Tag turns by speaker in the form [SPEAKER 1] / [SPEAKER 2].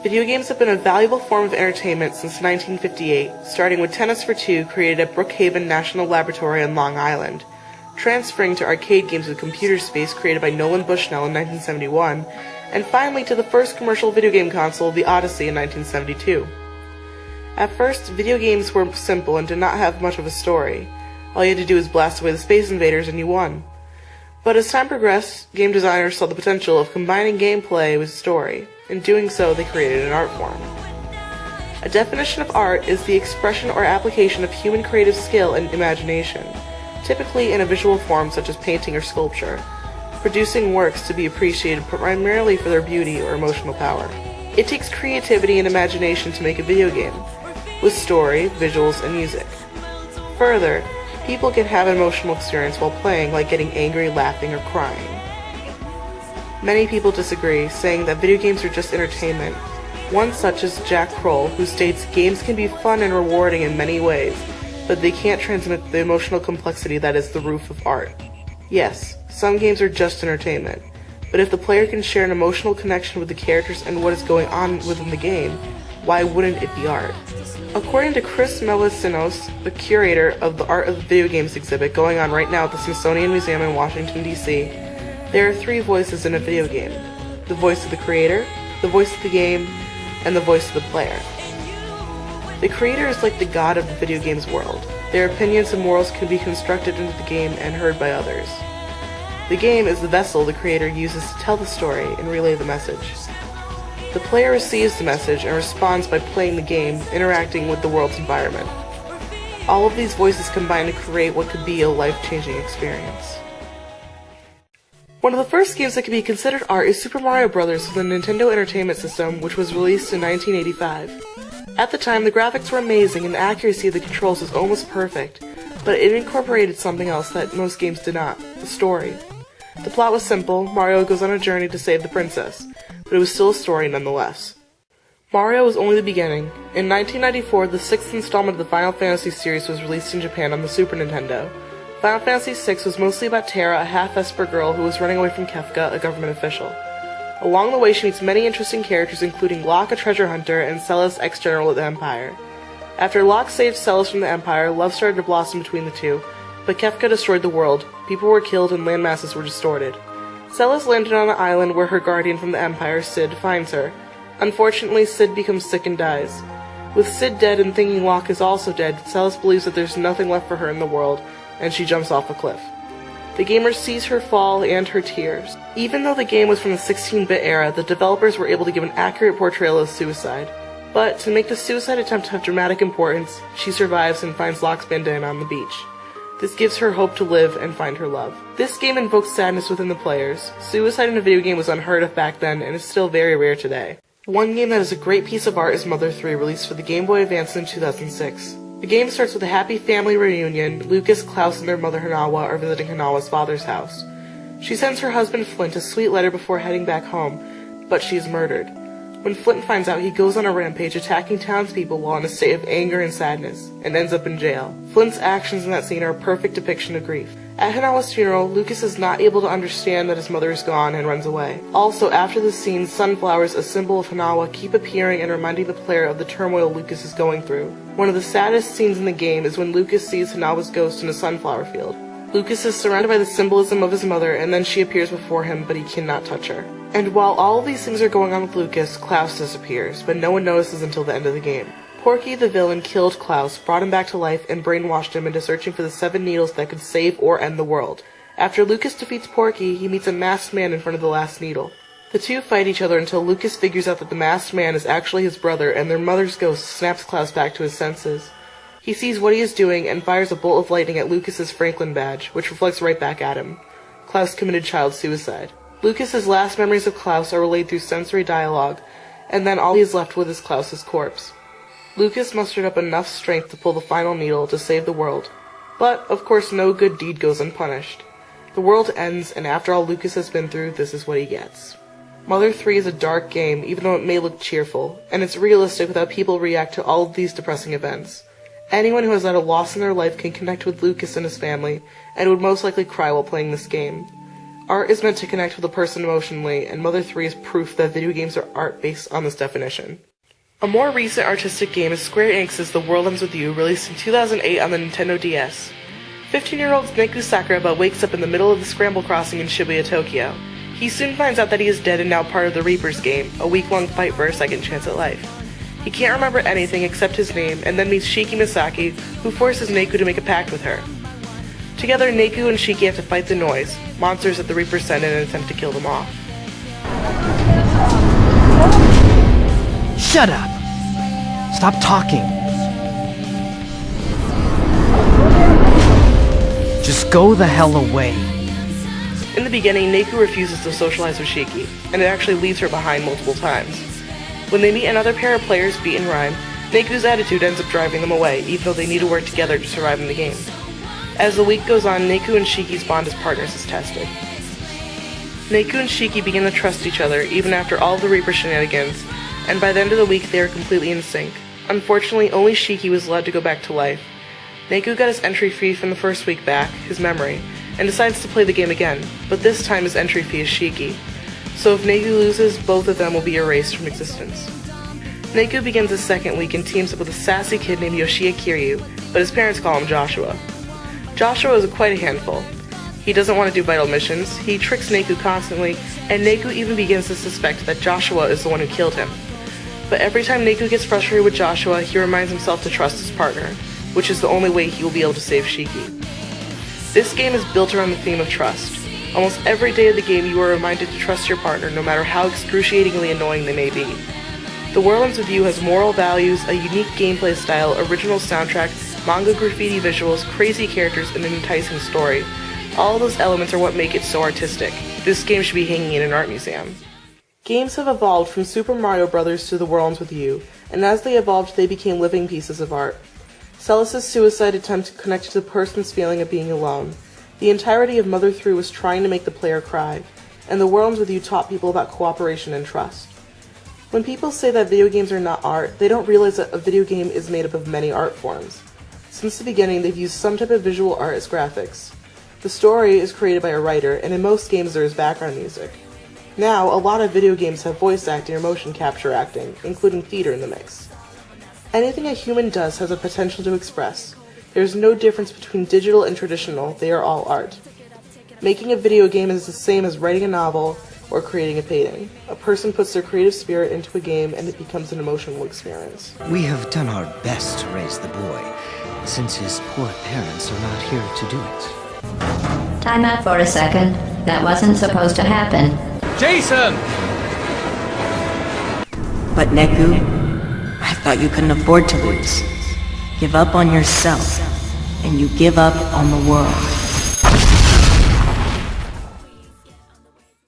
[SPEAKER 1] Video games have been a valuable form of entertainment since 1958, starting with Tennis for Two, created at Brookhaven National Laboratory on Long Island, transferring to arcade games with Computer Space, created by Nolan Bushnell in 1971, and finally to the first commercial video game console, the Odyssey, in 1972. At first, video games were simple and did not have much of a story. All you had to do was blast away the Space Invaders and you won. But as time progressed, game designers saw the potential of combining gameplay with story. In doing so, they created an art form. A definition of art is the expression or application of human creative skill and imagination, typically in a visual form such as painting or sculpture, producing works to be appreciated primarily for their beauty or emotional power. It takes creativity and imagination to make a video game, with story, visuals, and music. Further, people can have an emotional experience while playing, like getting angry, laughing, or crying. Many people disagree, saying that video games are just entertainment. One such is Jack Kroll, who states games can be fun and rewarding in many ways, but they can't transmit the emotional complexity that is the roof of art. Yes, some games are just entertainment, but if the player can share an emotional connection with the characters and what is going on within the game, why wouldn't it be art? According to Chris Melisinos, the curator of the Art of Video Games exhibit going on right now at the Smithsonian Museum in Washington, D.C., there are three voices in a video game: the voice of the creator, the voice of the game, and the voice of the player. The creator is like the god of the video game's world. Their opinions and morals can be constructed into the game and heard by others. The game is the vessel the creator uses to tell the story and relay the message. The player receives the message and responds by playing the game, interacting with the world's environment. All of these voices combine to create what could be a life-changing experience. One of the first games that can be considered art is Super Mario Bros. For the Nintendo Entertainment System, which was released in 1985. At the time, the graphics were amazing and the accuracy of the controls was almost perfect, but it incorporated something else that most games did not: the story. The plot was simple: Mario goes on a journey to save the princess, but it was still a story nonetheless. Mario was only the beginning. In 1994, the sixth installment of the Final Fantasy series was released in Japan on the Super Nintendo. Final Fantasy VI was mostly about Terra, a half-Esper girl who was running away from Kefka, a government official. Along the way, she meets many interesting characters, including Locke, a treasure hunter, and Celes, ex-general of the Empire. After Locke saved Celes from the Empire, love started to blossom between the two, but Kefka destroyed the world, people were killed, and land masses were distorted. Celes landed on an island where her guardian from the Empire, Cid, finds her. Unfortunately, Cid becomes sick and dies. With Cid dead and thinking Locke is also dead, Celes believes that there's nothing left for her in the world, and she jumps off a cliff. The gamer sees her fall and her tears. Even though the game was from the 16-bit era, the developers were able to give an accurate portrayal of suicide. But to make the suicide attempt have dramatic importance, she survives and finds Locke's bandana on the beach. This gives her hope to live and find her love. This game invokes sadness within the players. Suicide in a video game was unheard of back then and is still very rare today. One game that is a great piece of art is Mother 3, released for the Game Boy Advance in 2006. The game starts with a happy family reunion. Lucas, Klaus, and their mother Hanawa are visiting Hanawa's father's house. She sends her husband Flint a sweet letter before heading back home, but she is murdered. When Flint finds out, he goes on a rampage, attacking townspeople while in a state of anger and sadness, and ends up in jail. Flint's actions in that scene are a perfect depiction of grief. At Hanawa's funeral, Lucas is not able to understand that his mother is gone and runs away. Also, after the scene, sunflowers, a symbol of Hanawa, keep appearing and reminding the player of the turmoil Lucas is going through. One of the saddest scenes in the game is when Lucas sees Hanawa's ghost in a sunflower field. Lucas is surrounded by the symbolism of his mother, and then she appears before him, but he cannot touch her. And while all of these things are going on with Lucas, Klaus disappears, but no one notices until the end of the game. Porky, the villain, killed Klaus, brought him back to life, and brainwashed him into searching for the 7 needles that could save or end the world. After Lucas defeats Porky, he meets a masked man in front of the last needle. The two fight each other until Lucas figures out that the masked man is actually his brother, and their mother's ghost snaps Klaus back to his senses. He sees what he is doing and fires a bolt of lightning at Lucas's Franklin badge, which reflects right back at him. Klaus committed child suicide. Lucas's last memories of Klaus are relayed through sensory dialogue, and then all he is left with is Klaus's corpse. Lucas mustered up enough strength to pull the final needle to save the world. But, of course, no good deed goes unpunished. The world ends, and after all Lucas has been through, this is what he gets. Mother 3 is a dark game, even though it may look cheerful, and it's realistic with how people react to all of these depressing events. Anyone who has had a loss in their life can connect with Lucas and his family, and would most likely cry while playing this game. Art is meant to connect with a person emotionally, and Mother 3 is proof that video games are art based on this definition. A more recent artistic game is Square Enix's The World Ends With You, released in 2008 on the Nintendo DS. 15-year-old Neku Sakuraba wakes up in the middle of the Scramble Crossing in Shibuya, Tokyo. He soon finds out that he is dead and now part of the Reaper's game, a week-long fight for a second chance at life. He can't remember anything except his name, and then meets Shiki Misaki, who forces Neku to make a pact with her. Together, Neku and Shiki have to fight the Noise, monsters that the Reapers send in an attempt to kill them off.
[SPEAKER 2] Shut up! Stop talking! Just go the hell away.
[SPEAKER 1] In the beginning, Neku refuses to socialize with Shiki, and it actually leaves her behind multiple times. When they meet another pair of players, Beat and Rhyme, Neku's attitude ends up driving them away, even though they need to work together to survive in the game. As the week goes on, Neku and Shiki's bond as partners is tested. Neku and Shiki begin to trust each other, even after all of the Reaper shenanigans, and by the end of the week they are completely in sync. Unfortunately, only Shiki was allowed to go back to life. Neku got his entry fee from the first week back, his memory, and decides to play the game again, but this time his entry fee is Shiki. So if Neku loses, both of them will be erased from existence. Neku begins his second week and teams up with a sassy kid named Yoshiya Kiryu, but his parents call him Joshua. Joshua is quite a handful. He doesn't want to do vital missions, he tricks Neku constantly, and Neku even begins to suspect that Joshua is the one who killed him. But every time Neku gets frustrated with Joshua, he reminds himself to trust his partner, which is the only way he will be able to save Shiki. This game is built around the theme of trust. Almost every day of the game you are reminded to trust your partner no matter how excruciatingly annoying they may be. The World Ends With You has moral values, a unique gameplay style, original soundtrack, manga graffiti visuals, crazy characters, and an enticing story. All of those elements are what make it so artistic. This game should be hanging in an art museum. Games have evolved from Super Mario Bros. To The World Ends With You, and as they evolved they became living pieces of art. Celis' suicide attempt connected to the person's feeling of being alone. The entirety of Mother 3 was trying to make the player cry, and The World Ends With You taught people about cooperation and trust. When people say that video games are not art, they don't realize that a video game is made up of many art forms. Since the beginning, they've used some type of visual art as graphics. The story is created by a writer, and in most games there is background music. Now, a lot of video games have voice acting or motion capture acting, including theater in the mix. Anything a human does has a potential to express. There is no difference between digital and traditional, they are all art. Making a video game is the same as writing a novel or creating a painting. A person puts their creative spirit into a game and it becomes an emotional experience.
[SPEAKER 2] We have done our best to raise the boy, since his poor parents are not here to do it.
[SPEAKER 3] Time out for a second. That wasn't supposed to happen.
[SPEAKER 4] Jason!
[SPEAKER 5] But Neku, I thought you couldn't afford to lose. Give up on yourself, and you give up on the world.